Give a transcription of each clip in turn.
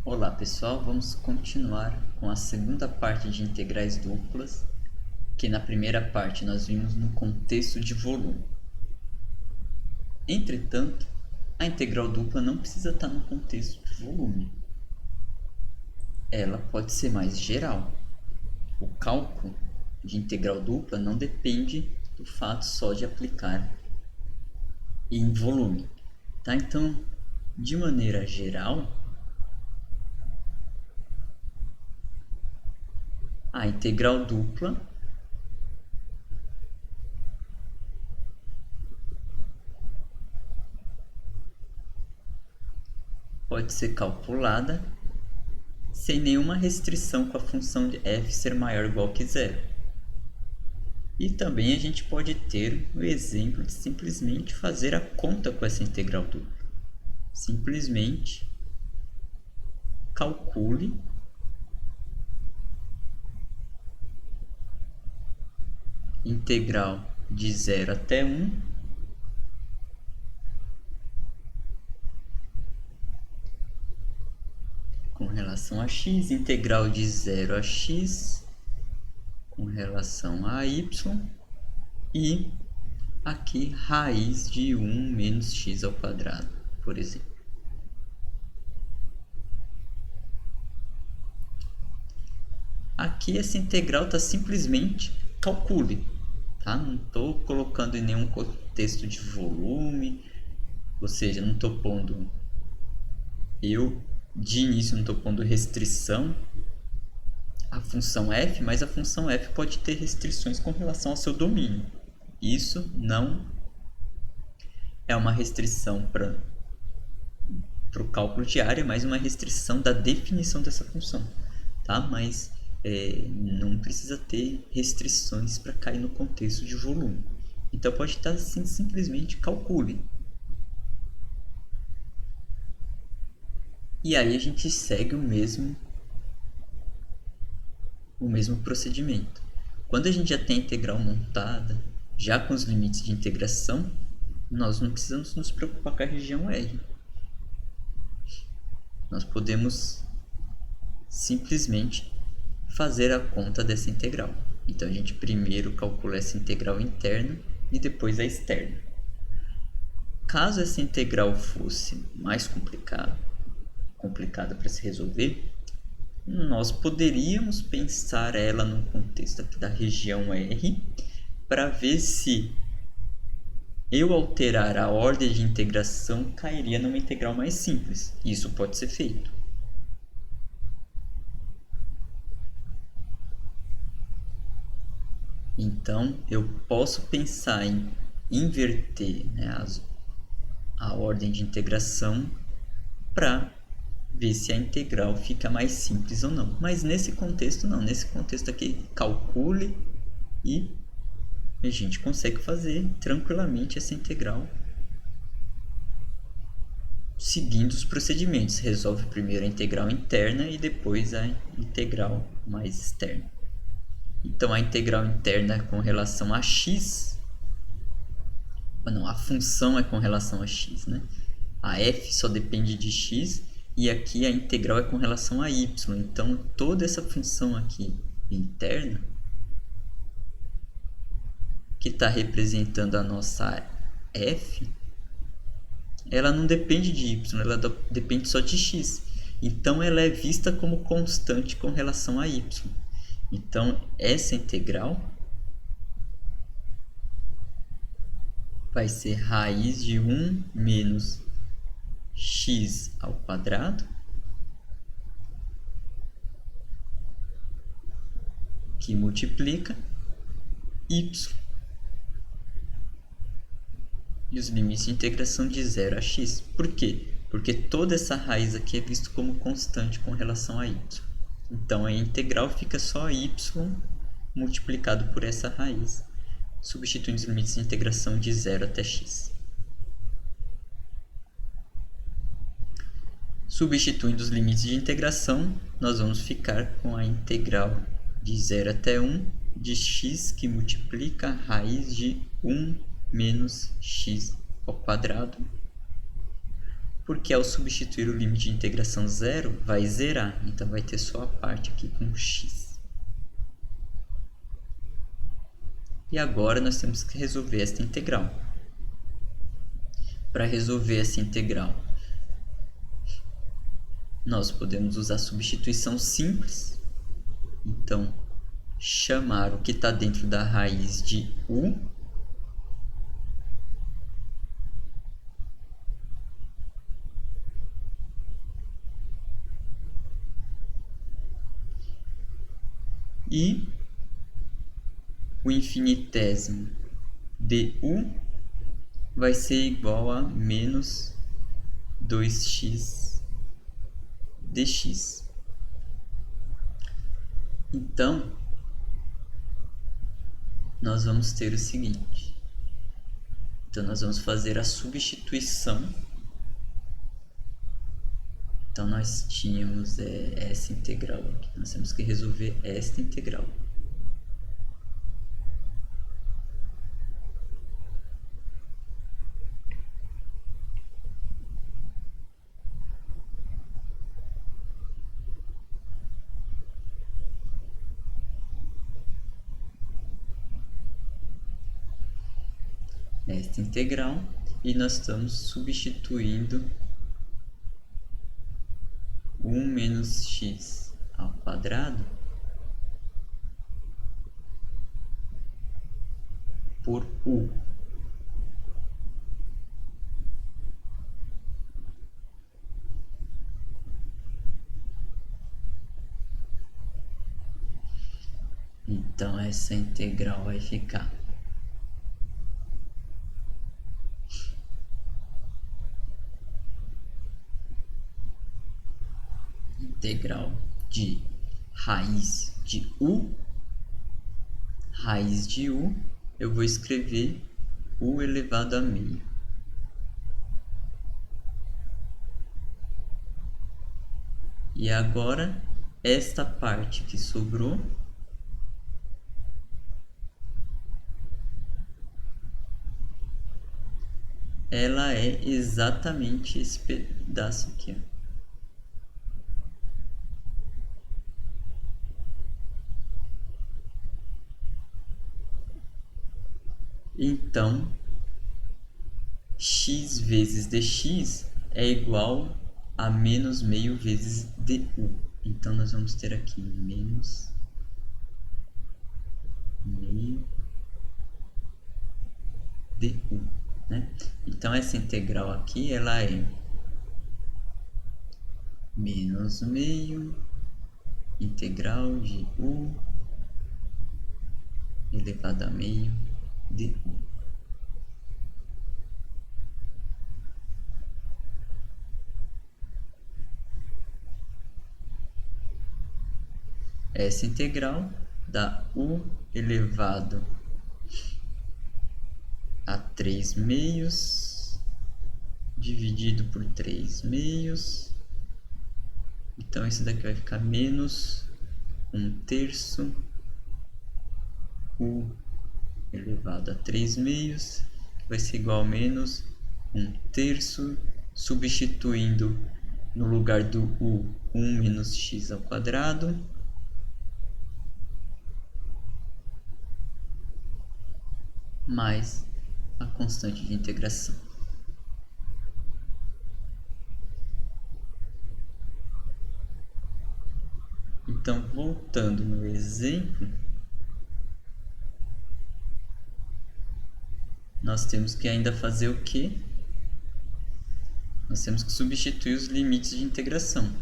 Olá pessoal, vamos continuar com a segunda parte de integrais duplas, que na primeira parte nós vimos no contexto de volume. Entretanto, a integral dupla não precisa estar no contexto de volume. Ela pode ser mais geral. O cálculo de integral dupla não depende do fato só de aplicar em volume. Tá? Então, de maneira geral, a integral dupla pode ser calculada sem nenhuma restrição com a função de f ser maior ou igual que zero. E também a gente pode ter o exemplo de simplesmente fazer a conta com essa integral dupla. Simplesmente calcule integral de 0 até 1 com relação a x, integral de 0 a x com relação a y e aqui raiz de 1 menos x ao quadrado, por exemplo. Aqui essa integral está simplesmente calcule, tá? Não estou colocando em nenhum contexto de volume, ou seja, não estou pondo, eu de início não estou pondo restrição à função f, mas a função f pode ter restrições com relação ao seu domínio. Isso não é uma restrição para o cálculo de área, mas uma restrição da definição dessa função, tá? Mas não precisa ter restrições para cair no contexto de volume. Então pode estar assim, simplesmente calcule. E aí a gente segue o mesmo procedimento. Quando a gente já tem a integral montada, já com os limites de integração, nós não precisamos nos preocupar com a região R. Nós podemos simplesmente fazer a conta dessa integral. Então a gente primeiro calcula essa integral interna e depois a externa. Caso essa integral fosse mais complicada para se resolver, nós poderíamos pensar ela no contexto aqui da região R para ver se eu alterar a ordem de integração cairia numa integral mais simples. Isso pode ser feito. Então, eu posso pensar em inverter, né, a ordem de integração para ver se a integral fica mais simples ou não. Mas nesse contexto não. Nesse contexto aqui, calcule e a gente consegue fazer tranquilamente essa integral seguindo os procedimentos. Resolve primeiro a integral interna e depois a integral mais externa. Então a integral interna com relação a x, não, a função é com relação a x, né? A f só depende de x e aqui a integral é com relação a y. Então toda essa função aqui interna, que está representando a nossa f, ela não depende de y, ela depende só de x. Então ela é vista como constante com relação a y. Então essa integral vai ser raiz de 1 menos x ao quadrado, que multiplica y. E os limites de integração de 0 a x. Por quê? Porque toda essa raiz aqui é vista como constante com relação a y. Então a integral fica só y multiplicado por essa raiz, substituindo os limites de integração de 0 até x. Substituindo os limites de integração, nós vamos ficar com a integral de 0 até 1 de x que multiplica a raiz de 1 menos x ao quadrado porque ao substituir o limite de integração zero, vai zerar. Então, vai ter só a parte aqui com x. E agora, nós temos que resolver esta integral. Para resolver essa integral, nós podemos usar substituição simples. Então, chamar o que está dentro da raiz de u. E o infinitésimo du vai ser igual a menos 2x dx. Então, nós vamos ter o seguinte. Então, nós vamos fazer a substituição. Então, nós tínhamos essa integral aqui. Nós temos que resolver esta integral. Esta integral, e nós estamos substituindo 1 menos x ao quadrado por u. Então, essa integral vai ficar integral de raiz de u. Raiz de u, eu vou escrever u elevado a meio. E agora, esta parte que sobrou, ela é exatamente esse pedaço aqui, ó. Então, x vezes dx é igual a menos meio vezes du. Então, nós vamos ter aqui menos meio du, né? Então, essa integral aqui, ela é menos meio integral de u elevado a meio du. Essa integral dá u elevado a 3 meios dividido por 3 meios. Então, esse daqui vai ficar menos 1/3 u elevado a 3 meios, que vai ser igual a menos 1/3, substituindo no lugar do u 1 menos x ao quadrado, mais a constante de integração. Então, voltando no exemplo, nós temos que ainda fazer o quê? Nós temos que substituir os limites de integração.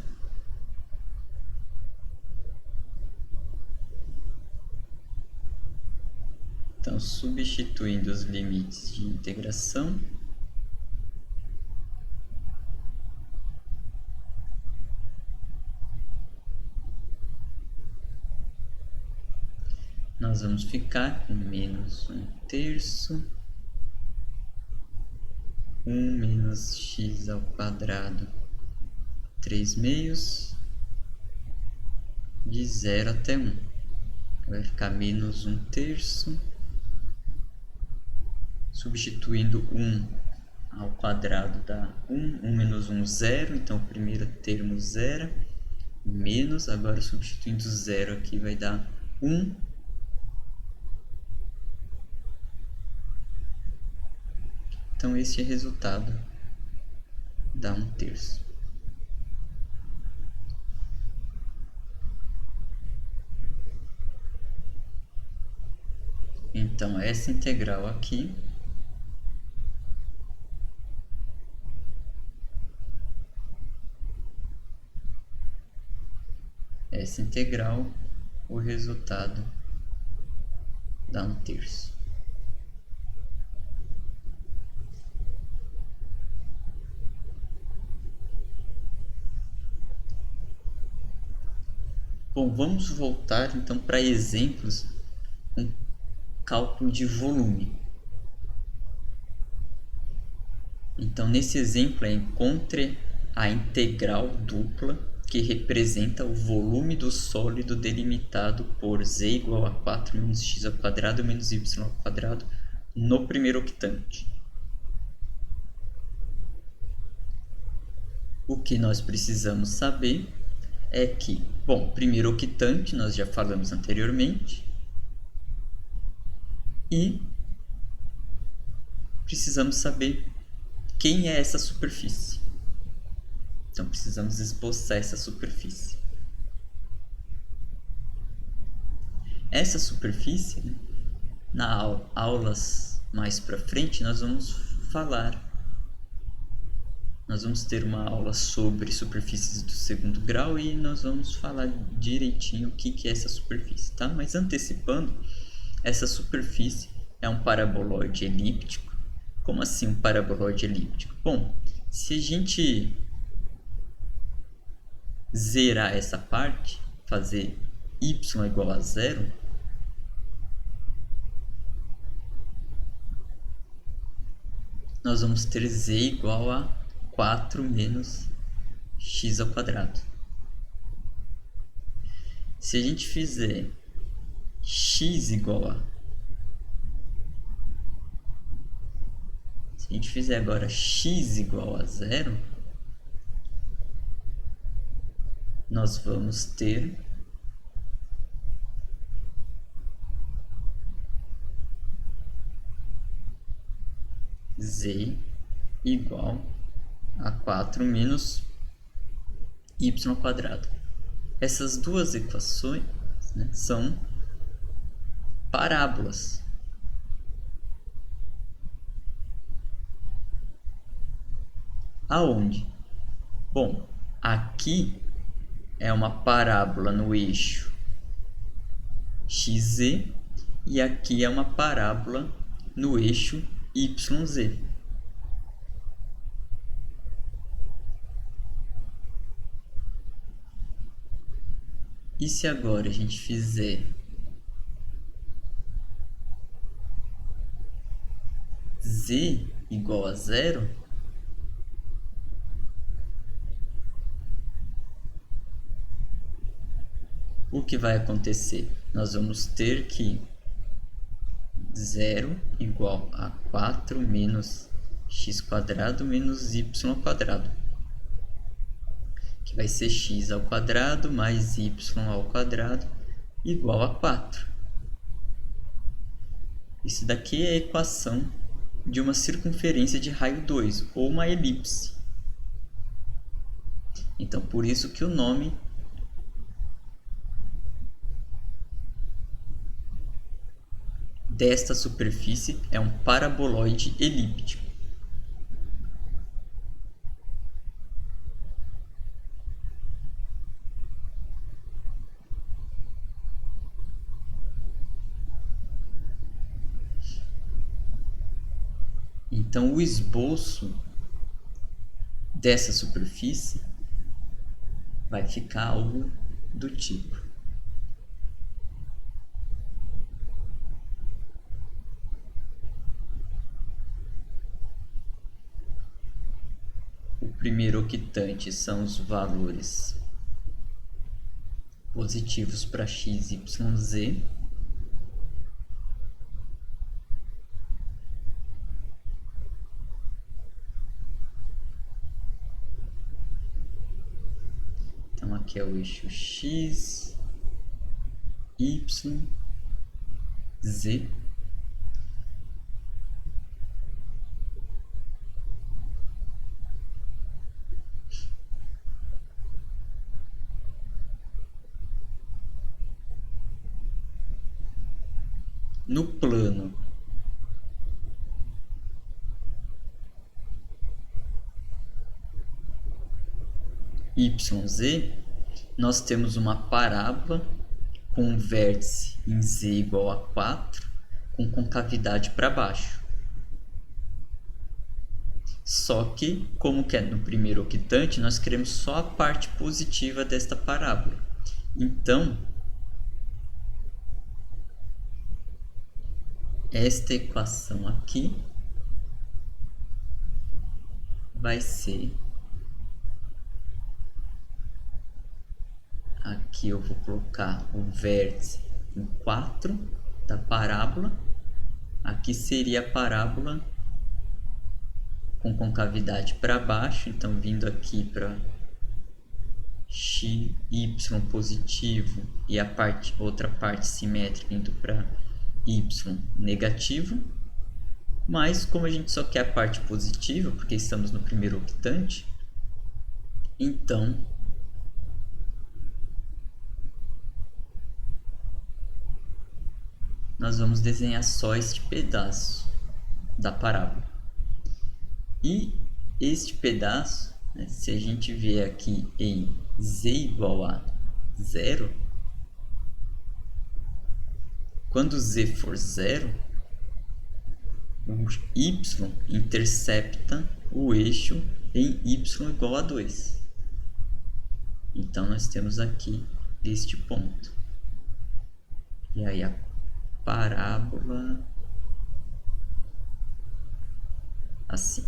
Então, substituindo os limites de integração, nós vamos ficar com menos 1/3, 1 menos x ao quadrado, 3 meios, de 0 até 1. Vai ficar menos 1/3. Substituindo 1 ao quadrado dá 1, 1 menos 1, 0, então o primeiro termo zero, menos, agora substituindo 0 aqui vai dar 1, então este resultado dá 1/3. Então essa integral aqui o resultado dá 1/3. Bom, vamos voltar então para exemplos com cálculo de volume. Então, nesse exemplo, encontre a integral dupla que representa o volume do sólido delimitado por z igual a 4 menos x ao quadrado menos y ao quadrado no primeiro octante. O que nós precisamos saber é que, bom, primeiro octante nós já falamos anteriormente, e precisamos saber quem é essa superfície. Então precisamos esboçar essa superfície. Essa superfície, né, aulas mais para frente, nós vamos ter uma aula sobre superfícies do segundo grau e nós vamos falar direitinho o que é essa superfície, tá? Mas antecipando, essa superfície é um paraboloide elíptico. Como assim um paraboloide elíptico? Bom, se a gente zerar essa parte, fazer y igual a 0, nós vamos ter z igual a 4 menos x ao quadrado. Se a gente fizer x igual a... Se a gente fizer agora x igual a 0, nós vamos ter z igual a 4 menos y ao quadrado. Essas duas equações, né, são parábolas. Aonde? Bom, aqui é uma parábola no eixo xz e aqui é uma parábola no eixo yz. E se agora a gente fizer z igual a 0, o que vai acontecer? Nós vamos ter que 0 igual a 4 menos x quadrado menos y ao quadrado, que vai ser x ao quadrado mais y ao quadrado igual a 4. Isso daqui é a equação de uma circunferência de raio 2, ou uma elipse. Então, por isso que o nome desta superfície é um paraboloide elíptico. Então, o esboço dessa superfície vai ficar algo do tipo: o primeiro octante são os valores positivos para x, y, z. aqui é o eixo x, y, z. No plano YZ, nós temos uma parábola com um vértice em Z igual a 4, com concavidade para baixo. Só que, como que é no primeiro octante, nós queremos só a parte positiva desta parábola. Então, esta equação aqui vai ser... Aqui eu vou colocar o vértice em 4 da parábola. Aqui seria a parábola com concavidade para baixo. Então, vindo aqui para y positivo e a outra parte simétrica indo para y negativo. Mas, como a gente só quer a parte positiva, porque estamos no primeiro octante, então... nós vamos desenhar só este pedaço da parábola. E este pedaço, né, se a gente vier aqui em z igual a 0, quando z for 0, o y intercepta o eixo em y igual a 2. Então, nós temos aqui este ponto. E aí, a parábola assim.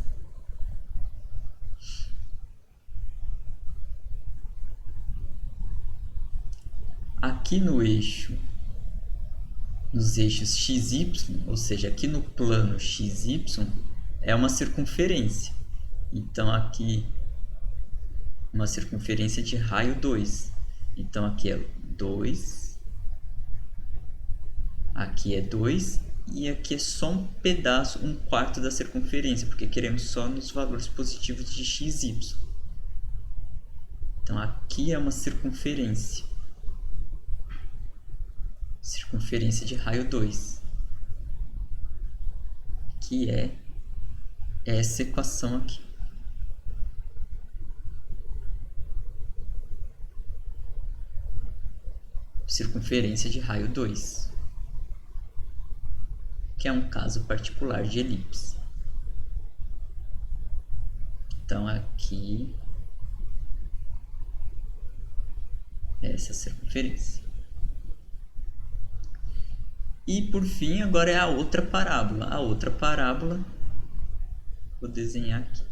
Aqui no eixo, nos eixos XY, ou seja, aqui no plano XY, é uma circunferência. Então, aqui, uma circunferência de raio 2. Então, aqui é 2. Aqui é 2 e aqui é só um pedaço, um quarto da circunferência, porque queremos só nos valores positivos de x, y. Então, aqui é uma circunferência. Circunferência de raio 2. Que é essa equação aqui. Circunferência de raio 2. Que é um caso particular de elipse. Então, aqui, essa circunferência. E, por fim, agora é a outra parábola. A outra parábola, vou desenhar aqui.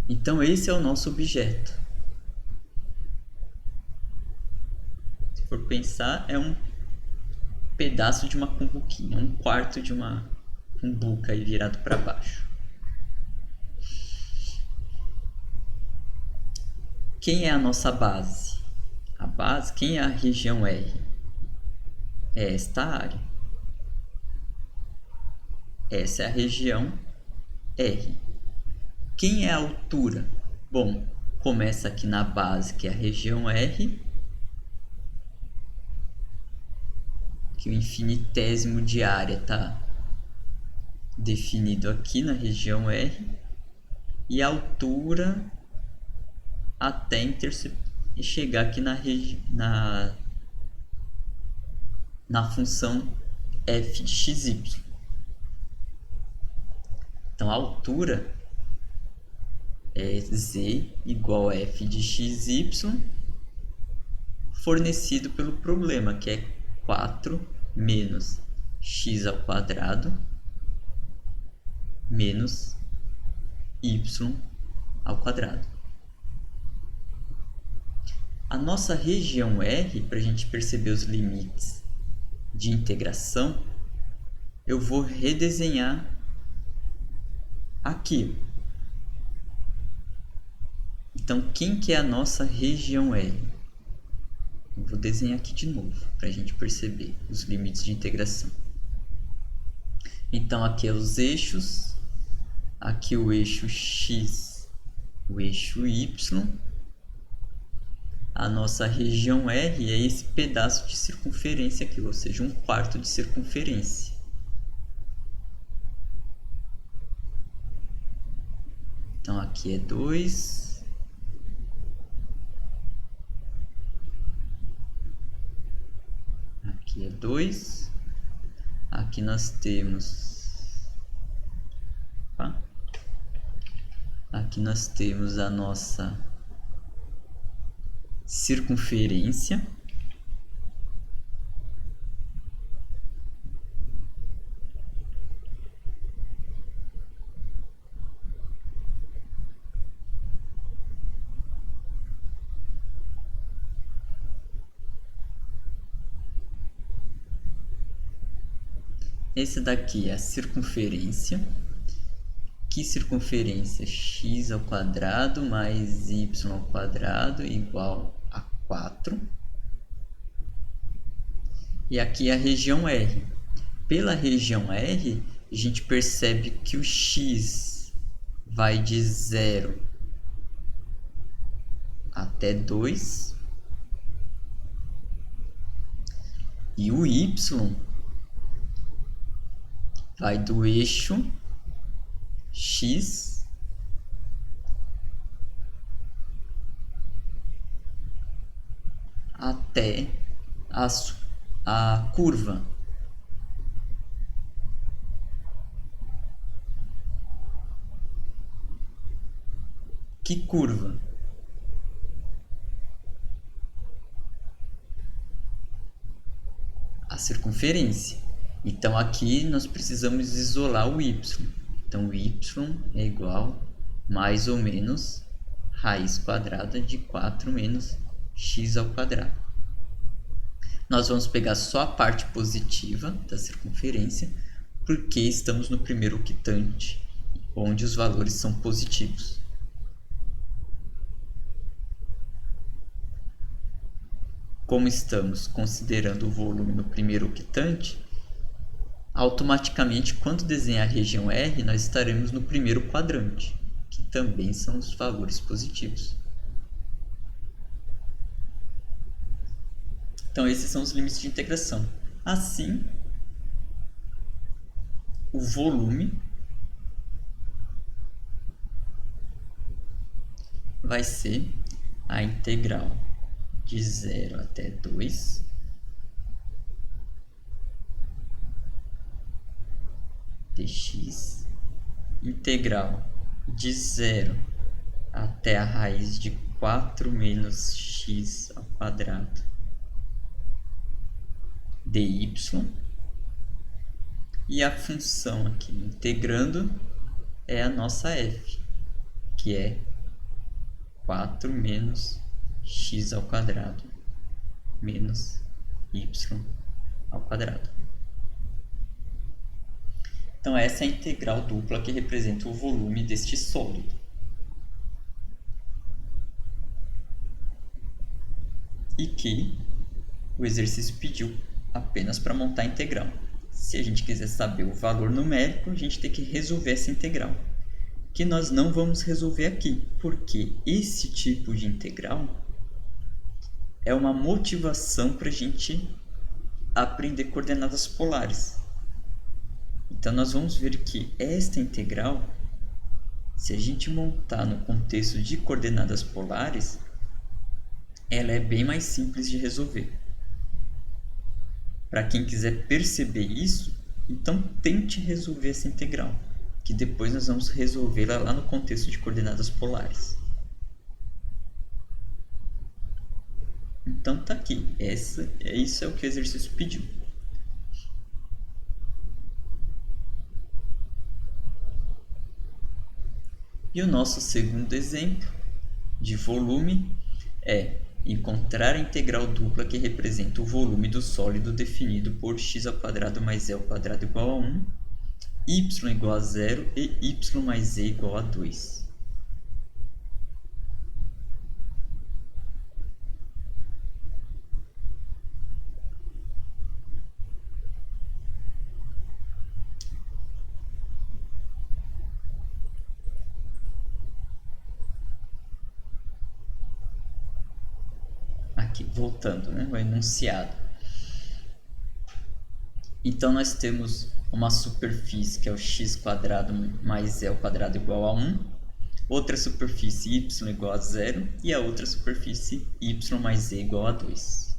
Então, esse é o nosso objeto. Se for pensar, é um pedaço de uma cumbuquinha, um quarto de uma cumbuca aí virado para baixo. Quem é a nossa base? A base, quem é a região R? É esta área. Essa é a região R. Quem é a altura? Bom, começa aqui na base, que é a região R, que o infinitésimo de área está definido aqui na região R, e a altura até chegar aqui na função f de xy. Então, a altura é z igual a f de xy, fornecido pelo problema, que é 4 menos x ao quadrado menos y ao quadrado. A nossa região R, para a gente perceber os limites de integração, eu vou redesenhar aqui. Então, quem que é a nossa região R? Eu vou desenhar aqui de novo, para a gente perceber os limites de integração. Então, aqui é os eixos, aqui o eixo X, o eixo Y. A nossa região R é esse pedaço de circunferência aqui, ou seja, 1/4 de circunferência. Então, aqui é 2. Aqui é 2. Aqui nós temos... Aqui nós temos a nossa circunferência. Esse daqui é a circunferência. Que circunferência? X ao quadrado mais y ao quadrado igual a 4. E aqui é a região R. Pela região R, a gente percebe que o x vai de 0 até 2. E o y vai do eixo X até a curva. Que curva? A circunferência. Então aqui nós precisamos isolar o y. Então o y é igual mais ou menos raiz quadrada de 4 menos x ao quadrado. Nós vamos pegar só a parte positiva da circunferência, porque estamos no primeiro octante, onde os valores são positivos. Como estamos considerando o volume no primeiro octante, automaticamente, quando desenhar a região R, nós estaremos no primeiro quadrante, que também são os valores positivos. Então, esses são os limites de integração. Assim, o volume vai ser a integral de 0 até 2 dx, integral de 0 até a raiz de 4 menos x ao quadrado dy, e a função aqui integrando é a nossa f, que é 4 menos x ao quadrado menos y ao quadrado. Então essa é a integral dupla que representa o volume deste sólido. E que o exercício pediu apenas para montar a integral. Se a gente quiser saber o valor numérico, a gente tem que resolver essa integral, que nós não vamos resolver aqui, porque esse tipo de integral é uma motivação para a gente aprender coordenadas polares. Então, nós vamos ver que esta integral, se a gente montar no contexto de coordenadas polares, ela é bem mais simples de resolver. Para quem quiser perceber isso, então tente resolver essa integral, que depois nós vamos resolvê-la lá no contexto de coordenadas polares. Então tá aqui, isso é o que o exercício pediu. E o nosso segundo exemplo de volume é encontrar a integral dupla que representa o volume do sólido definido por x² mais e² igual a 1, y igual a 0 e y mais e igual a 2. voltando, né? O enunciado. Então nós temos uma superfície que é o x² mais e² igual a 1, outra superfície y igual a 0 e a outra superfície y mais e igual a 2.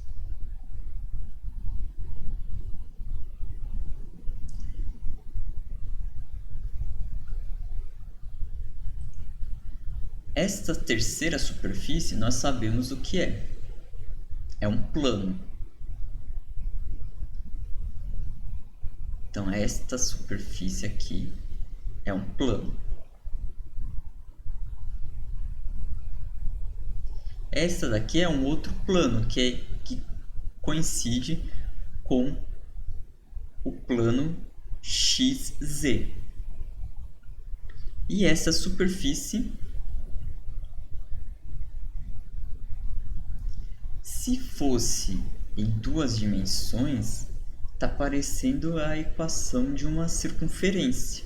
Esta terceira superfície nós sabemos o que é. É um plano. Então esta superfície aqui é um plano. Esta daqui é um outro plano que coincide com o plano XZ. E essa superfície, se fosse em 2 dimensões, está parecendo a equação de uma circunferência.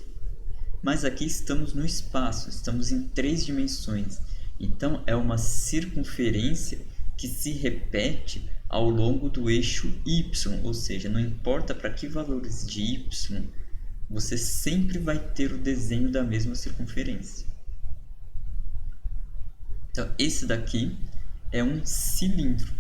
Mas aqui estamos no espaço, estamos em 3 dimensões. Então é uma circunferência que se repete ao longo do eixo y, ou seja, não importa para que valores de y, você sempre vai ter o desenho da mesma circunferência. Então esse daqui é um cilindro.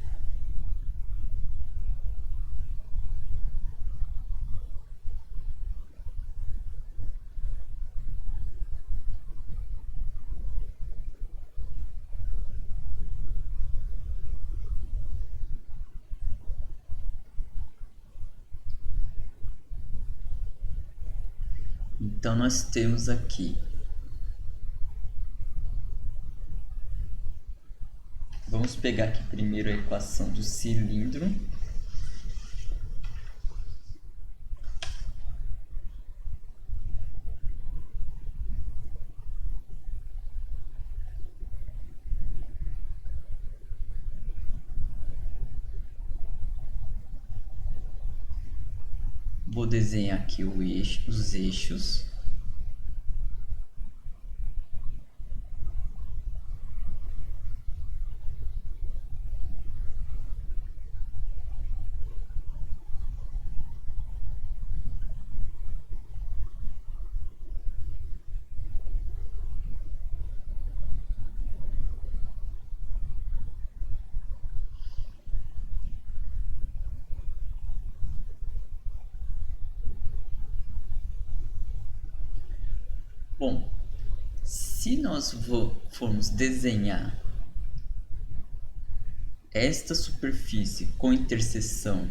Então nós temos aqui, vamos pegar aqui primeiro a equação do cilindro. Vou desenhar aqui os eixos. Bom, se nós formos desenhar esta superfície com interseção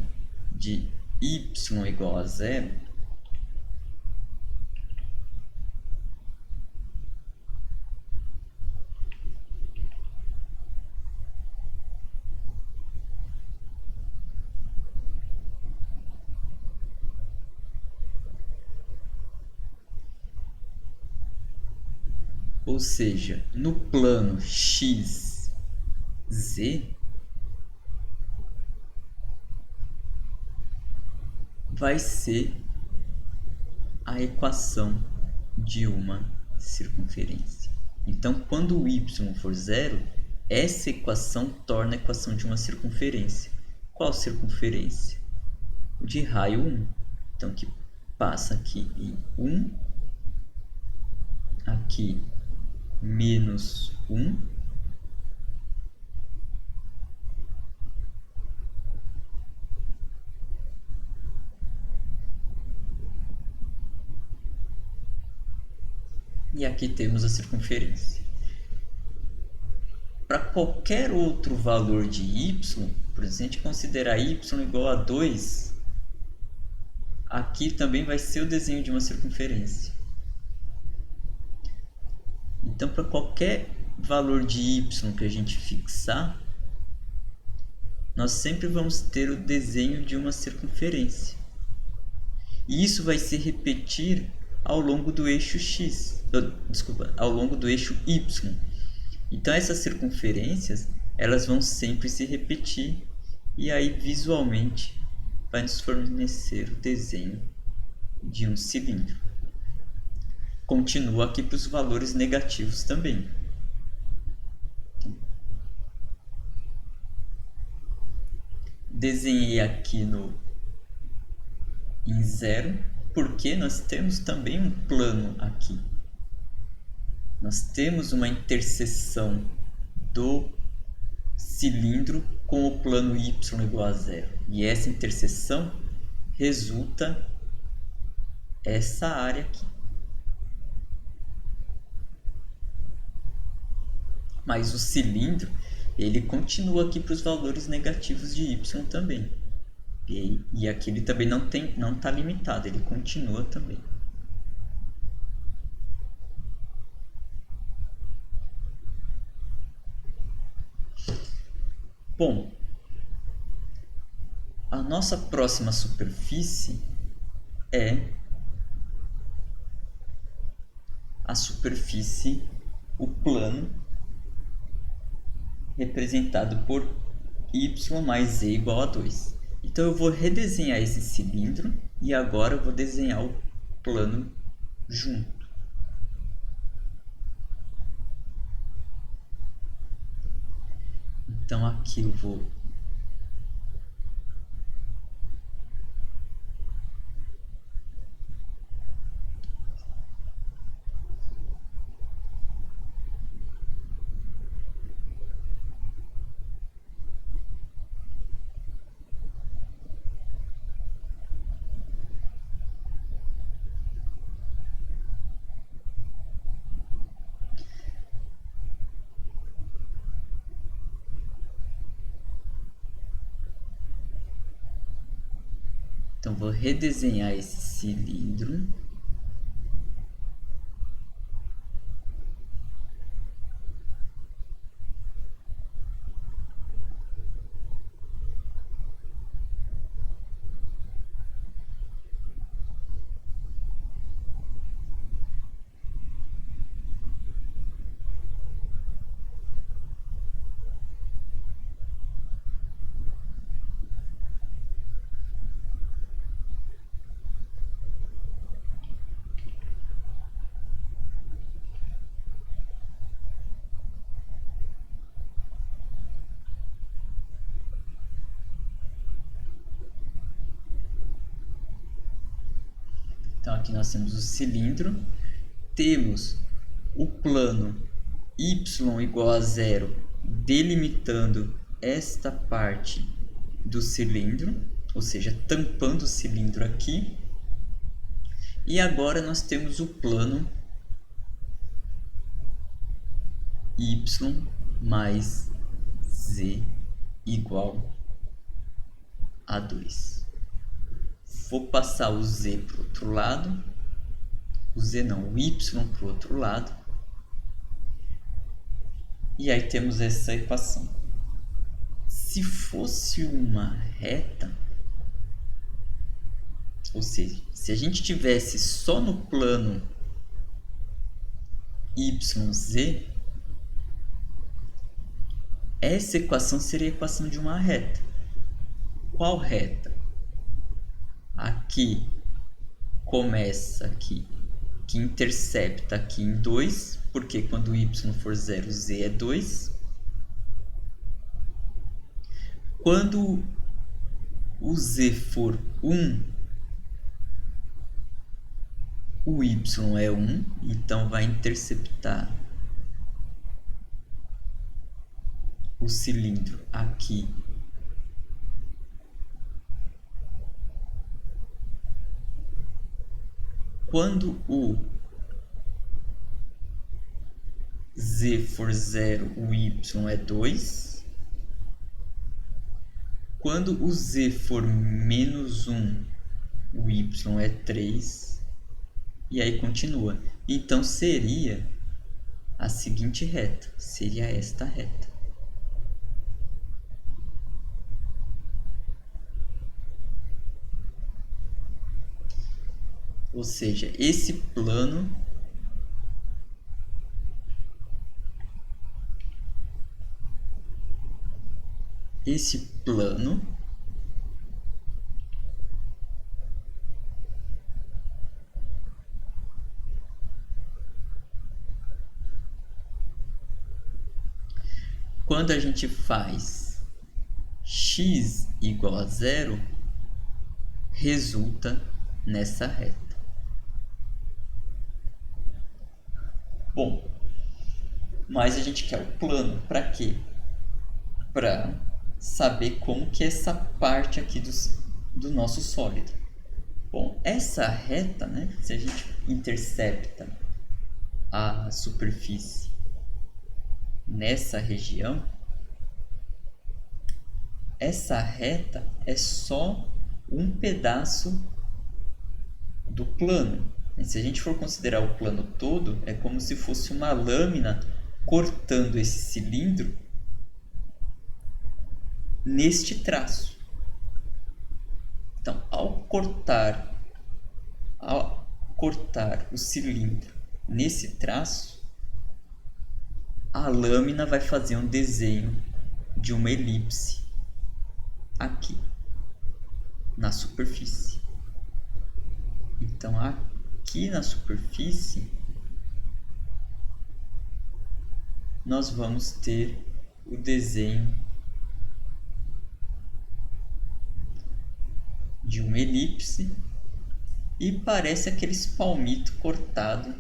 de y igual a 0, ou seja, no plano XZ, vai ser a equação de uma circunferência. Então, quando o y for 0, essa equação torna a equação de uma circunferência. Qual circunferência? De raio 1. Então, que passa aqui em 1, aqui menos 1, e aqui temos a circunferência. Para qualquer outro valor de y, por exemplo, se a gente considerar y igual a 2, aqui também vai ser o desenho de uma circunferência. Então, para qualquer valor de y que a gente fixar, nós sempre vamos ter o desenho de uma circunferência. E isso vai se repetir ao longo do eixo x, ao longo do eixo y. Então essas circunferências, elas vão sempre se repetir e aí visualmente vai nos fornecer o desenho de um cilindro. Continua aqui para os valores negativos também. desenhei aqui em 0, porque nós temos também um plano aqui. Nós temos uma interseção do cilindro com o plano y igual a 0. E essa interseção resulta essa área aqui. Mas o cilindro, ele continua aqui para os valores negativos de y também. E aqui ele também não está limitado, ele continua também. Bom, a nossa próxima superfície é a superfície, o plano, representado por y mais z igual a 2. Então eu vou redesenhar esse cilindro e agora eu vou desenhar o plano junto. Então aqui eu vou redesenhar esse cilindro. Então aqui nós temos o cilindro, temos o plano y igual a 0 delimitando esta parte do cilindro, ou seja, tampando o cilindro aqui. E agora nós temos o plano y mais z igual a 2. Vou passar o z para o outro lado, o z não, o y para o outro lado. E aí temos essa equação. Se fosse uma reta, ou seja, se a gente tivesse só no plano YZ, essa equação seria a equação de uma reta. Qual reta? Aqui começa aqui, que intercepta aqui em 2, porque quando y for 0, z é 2. Quando o z for 1, o y é 1, então vai interceptar o cilindro aqui quando o z for 0, o y é 2. Quando o z for menos 1, o y é 3. E aí continua. Então seria a seguinte reta, seria esta reta. Ou seja, esse plano quando a gente faz x x igual a zero resulta nessa reta. Bom, mas a gente quer o plano para quê? Para saber como que é essa parte aqui do nosso sólido. Bom, essa reta, né, se a gente intercepta a superfície nessa região, essa reta é só um pedaço do plano. Se a gente for considerar o plano todo, é como se fosse uma lâmina cortando esse cilindro neste traço. Então, ao cortar o cilindro nesse traço, a lâmina vai fazer um desenho de uma elipse aqui na superfície. Então, aqui na superfície, nós vamos ter o desenho de uma elipse e parece aqueles palmitos cortado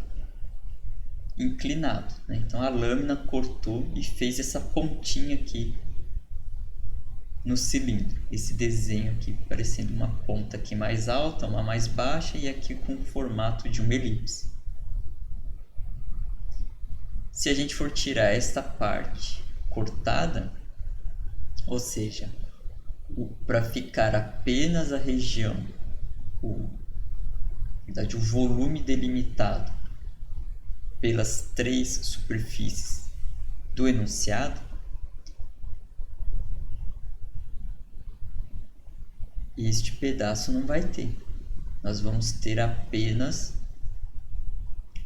inclinado, né? Então a lâmina cortou e fez essa pontinha aqui no cilindro, esse desenho aqui parecendo uma ponta aqui mais alta, uma mais baixa e aqui com o formato de uma elipse. Se a gente for tirar esta parte cortada, ou seja, para ficar apenas a região, o volume delimitado pelas três superfícies do enunciado, este pedaço não vai ter. Nós vamos ter apenas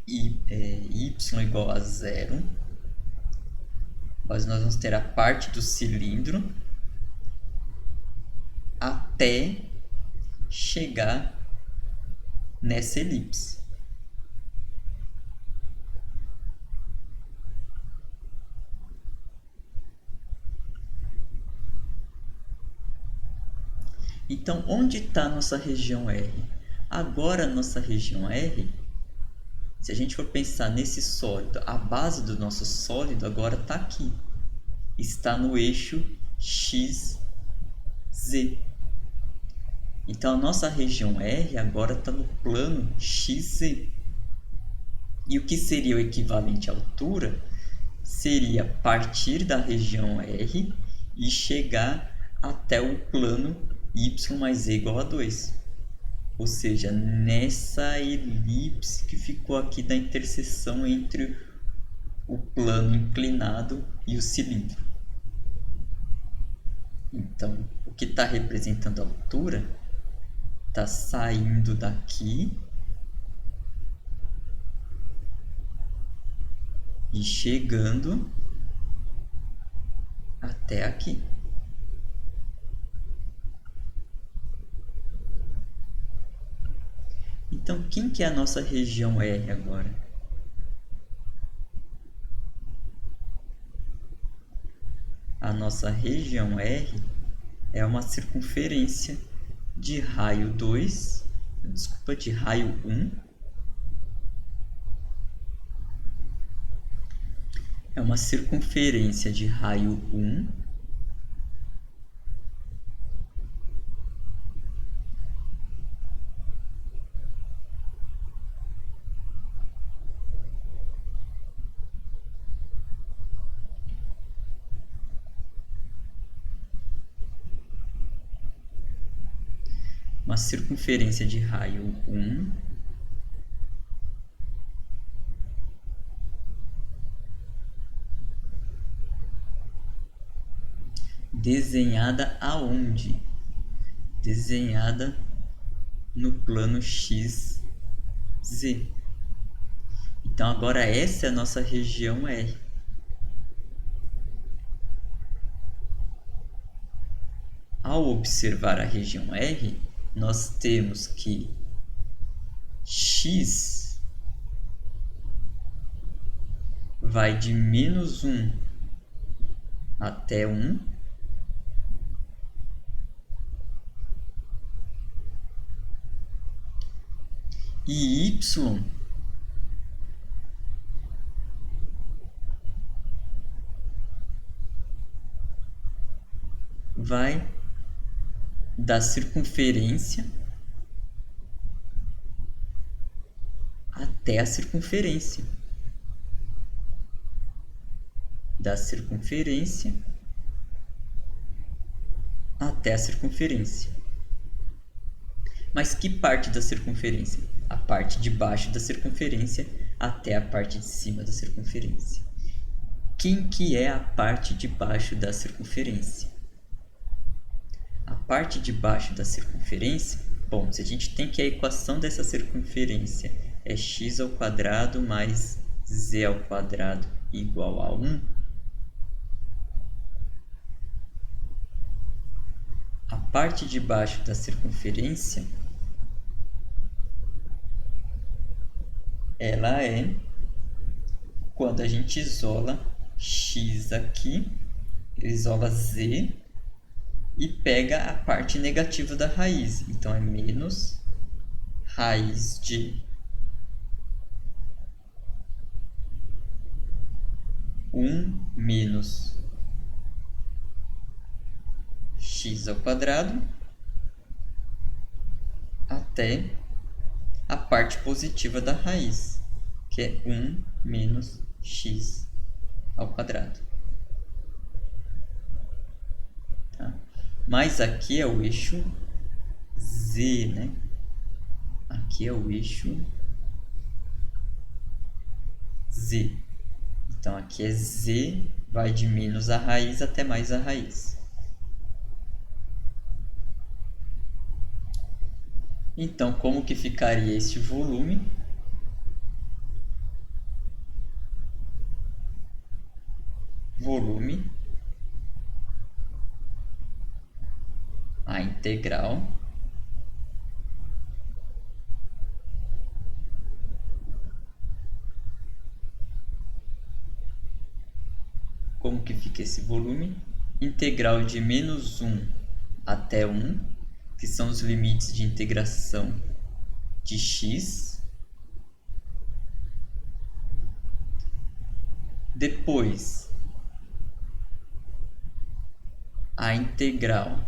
y igual a zero, mas nós vamos ter a parte do cilindro até chegar nessa elipse. Então, onde está a nossa região R? Agora, a nossa região R, se a gente for pensar nesse sólido, a base do nosso sólido agora está aqui. Está no eixo XZ. Então, a nossa região R agora está no plano XZ. E o que seria o equivalente à altura? Seria partir da região R e chegar até o plano y mais z igual a 2. Ou seja, nessa elipse que ficou aqui da interseção entre o plano inclinado e o cilindro. Então, o que está representando a altura está saindo daqui e chegando até aqui. Então, quem que é a nossa região R agora? A nossa região R é uma circunferência de raio 2, de raio 1. É uma circunferência de raio 1 uma circunferência de raio 1 desenhada aonde? Desenhada no plano XZ. Então agora essa é a nossa região R. Ao observar a região R, nós temos que x vai de -1 até 1 E y vai da circunferência até a circunferência. Da circunferência até a circunferência. Mas que parte da circunferência? A parte de baixo da circunferência até a parte de cima da circunferência. Quem que é a parte de baixo da circunferência? A parte de baixo da circunferência, bom, se a gente tem que a equação dessa circunferência é x ao quadrado mais z ao quadrado igual a 1, a parte de baixo da circunferência ela é quando a gente isola x aqui, isola z e pega a parte negativa da raiz. Então, é menos raiz de 1 menos x ao quadrado até a parte positiva da raiz, que é 1 menos x ao quadrado. Tá? Mas aqui é o eixo z, né? Aqui é o eixo z. Então, aqui é z, vai de menos a raiz até mais a raiz. Então, como que ficaria este volume? Volume, a integral como que fica esse volume? Integral de menos 1 até 1, que são os limites de integração de x. Depois, a integral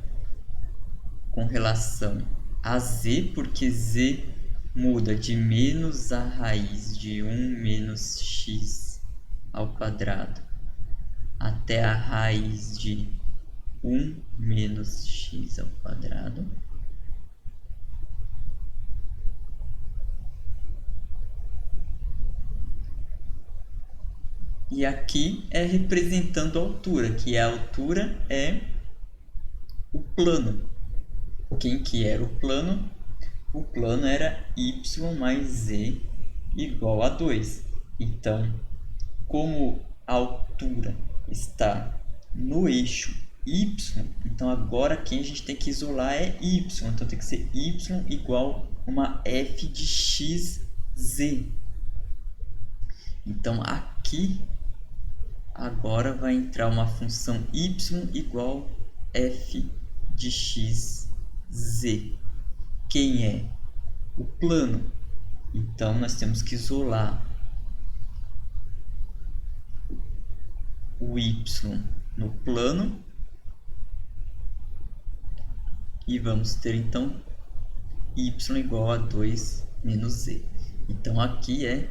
com relação a z, porque z muda de menos a raiz de 1 menos x ao quadrado até a raiz de 1 menos x ao quadrado. E aqui é representando a altura, que a altura é o plano. Quem que era o plano? O plano era y mais z igual a 2. Então, como a altura está no eixo y, então agora quem a gente tem que isolar é y. Então tem que ser y igual a uma f de xz. Então aqui agora vai entrar uma função y igual f de xz. Quem é? O plano. Então nós temos que isolar o y no plano e vamos ter então y igual a 2 menos z. Então aqui é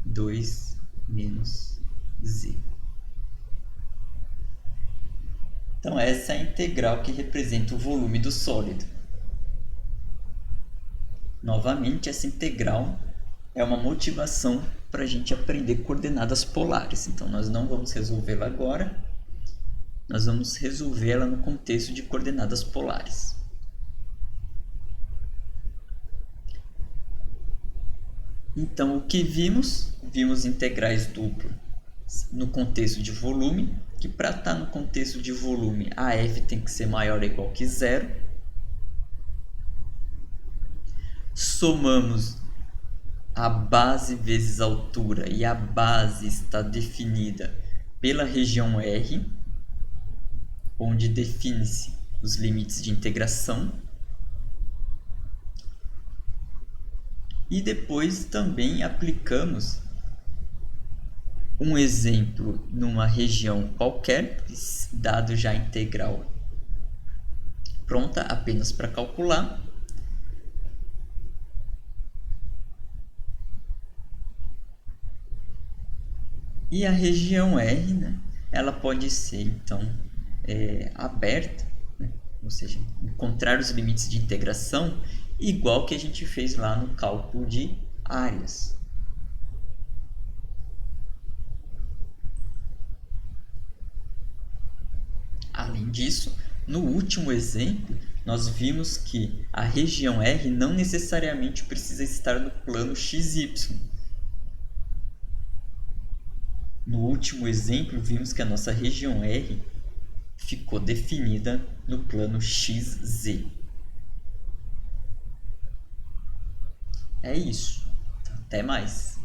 2 menos z. Então essa é a integral que representa o volume do sólido. Novamente, essa integral é uma motivação para a gente aprender coordenadas polares. Então nós não vamos resolvê-la agora, nós vamos resolvê-la no contexto de coordenadas polares. Então o que vimos? Vimos integrais duplas no contexto de volume, que para estar no contexto de volume a f tem que ser maior ou igual que zero. Somamos a base vezes a altura e a base está definida pela região R, onde define-se os limites de integração. E depois também aplicamos um exemplo numa região qualquer, dado já integral pronta apenas para calcular. E a região R, né, ela pode ser então aberta, né, ou seja, encontrar os limites de integração igual que a gente fez lá no cálculo de áreas. Além disso, no último exemplo, nós vimos que a região R não necessariamente precisa estar no plano XY. No último exemplo, vimos que a nossa região R ficou definida no plano XZ. É isso. Até mais.